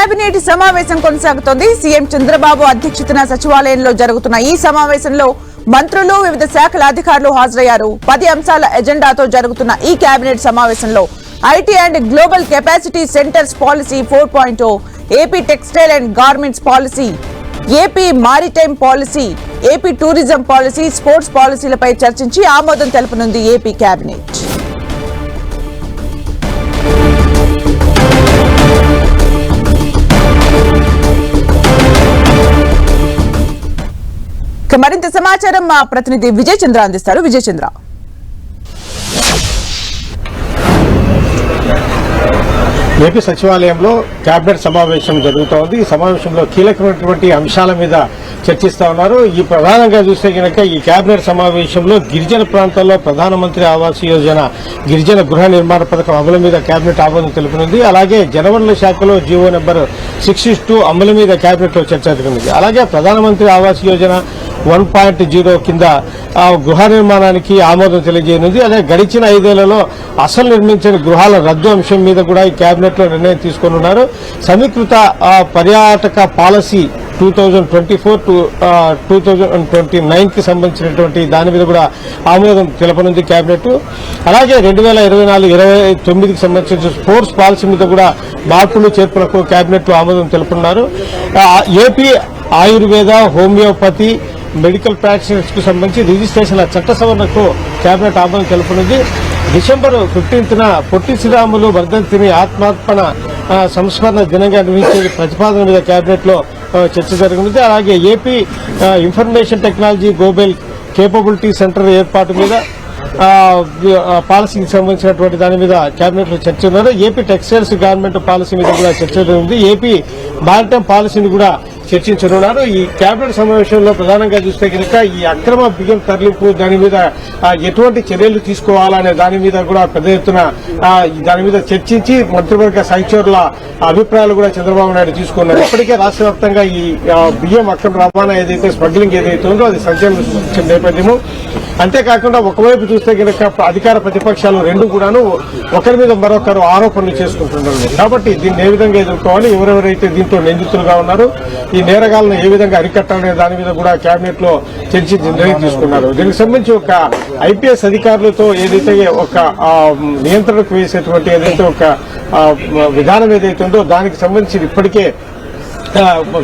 Cabinet సమావేశం కొనసాగుతోంది. CM Chandrababu అధ్యక్షతన సచివాలయంలో జరుగుతున్న ఈ సమావేశంలో మంత్రులు, వివిధ శాఖల అధికారులు హాజరయ్యారు. 10 అంశాల ఎజెండాతో జరుగుతున్న ఈ కేబినెట్ సమావేశంలో IT and global capacity centres policy 4.0, AP textile and garments policy, AP maritime policy, AP tourism policy, sports పాలసీలపై చర్చించి ఆమోదం తెలపనుంది ఏపీ కేబినెట్. మరింత సమాచారం మా ప్రతినిధి విజయ్ చంద్ర అందిస్తారు. విజయ్ చంద్ర, ఏపీ సచివాలయంలో కేబినెట్ సమావేశం జరుగుతోంది. ఈ సమావేశంలో కీలకమైనటువంటి అంశాల మీద చర్చిస్తా ఉన్నారు. ఈ ప్రధానంగా చూస్తే కనుక ఈ కేబినెట్ సమావేశంలో గిరిజన ప్రాంతాల్లో ప్రధానమంత్రి ఆవాస్ యోజన గిరిజన గృహ నిర్మాణ పథకం అమలు మీద కేబినెట్ ఆమోదం తెలుపనుంది. అలాగే జనవరుల శాఖలో జీవో నెంబర్ 662 అమలు మీద కేబినెట్ లో చర్చ జరిగింది. అలాగే ప్రధానమంత్రి ఆవాస్ యోజన 1.0 కింద గృహ నిర్మాణానికి ఆమోదం తెలియజేయనుంది. అదే గడిచిన 5 ఏళ్లలో అసలు నిర్మించిన గృహాల రద్దు అంశం మీద కూడా ఈ కేబినెట్ లో నిర్ణయం తీసుకోనున్నారు. సమీకృత పర్యాటక పాలసీ 2024 to 2029 కి సంబంధించినటువంటి దాని మీద కూడా ఆమోదం తెలపనుంది కేబినెట్. అలాగే 2024-29కి సంబంధించిన స్పోర్ట్స్ పాలసీ మీద కూడా మార్పులు చేర్పులకు కేబినెట్ లో ఆమోదం తెలుపుతున్నారు. AP Ayurveda, homeopathy, medical practitioners కు సంబంధించి రిజిస్ట్రేషన్ల చట్ట సవరణకు కేబినెట్ ఆమోదం తెలుపనుంది. డిసెంబర్ 15న పొట్టి శ్రీరాములు వర్ధంతిని ఆత్మార్పణ సంస్మరణ దినంగా నిర్వహించే ప్రతిపాదన మీద కేబినెట్ లో చర్చ జరగనుంది. అలాగే AP information technology global capability centre ఏర్పాటు మీద పాలసీకి సంబంధించినటువంటి దాని మీద కేబినెట్ లో చర్చ ఉన్నారు. ఏపీ టెక్స్టైల్స్ గవర్నమెంట్ పాలసీ మీద కూడా చర్చ ఉంది. ఏపీ మారిటైమ్ పాలసీని కూడా చర్చించనున్నారు. ఈ కేబినెట్ సమావేశంలో ప్రధానంగా చూస్తే కనుక ఈ అక్రమ బియ్యం తరలింపు దాని మీద ఎటువంటి చర్యలు తీసుకోవాలనే దాని మీద కూడా పెద్ద ఎత్తున దాని మీద చర్చించి మంత్రివర్గ సహచరుల అభిప్రాయాలు కూడా చంద్రబాబు నాయుడు తీసుకున్నారు. ఇప్పటికే రాష్ట్ర వ్యాప్తంగా ఈ బియ్యం అక్రమ రవాణా ఏదైతే స్మగ్లింగ్ ఏదైతే ఉందో అది సంచలనం సృష్టించిన నేపథ్యము. అంతేకాకుండా ఒకవైపు చూస్తే కనుక అధికార ప్రతిపక్షాలు రెండు కూడాను ఒకరి మీద మరొకరు ఆరోపణలు చేసుకుంటున్నారు. కాబట్టి దీన్ని ఏ విధంగా ఎదుర్కోవాలి, ఎవరెవరైతే దీంట్లో నిందితులుగా ఉన్నారు, ఈ నేరగాలను ఏ విధంగా అరికట్టాలనే దాని మీద కూడా కేబినెట్ లో చర్చించి నిర్ణయం తీసుకున్నారు. దీనికి సంబంధించి ఒక ఐపీఎస్ అధికారులతో ఏదైతే ఒక నియంత్రణకు వేసేటువంటి ఏదైతే ఒక విధానం ఏదైతే ఉందో దానికి సంబంధించి ఇప్పటికే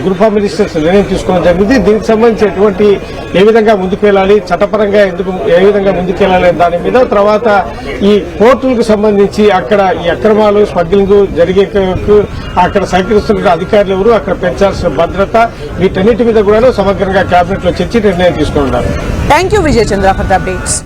గ్రూప్ ఆఫ్ మినిస్టర్స్ నిర్ణయం తీసుకోవడం జరిగింది. దీనికి సంబంధించి ఎటువంటి ఏ విధంగా ముందుకు వెళ్లాలి, చట్టపరంగా ఏ విధంగా ముందుకెళ్లాలి దాని మీద, తర్వాత ఈ పోర్టులకు సంబంధించి అక్కడ ఈ అక్రమాలు స్మగ్లింగ్ జరిగే అక్కడ సహకరిస్తున్న అధికారులు ఎవరు, అక్కడ పెంచాల్సిన భద్రత, వీటన్నిటి మీద కూడా సమగ్రంగా కేబినెట్ లో చర్చి నిర్ణయం తీసుకున్నారు. Thank you Vijay Chandra for the updates.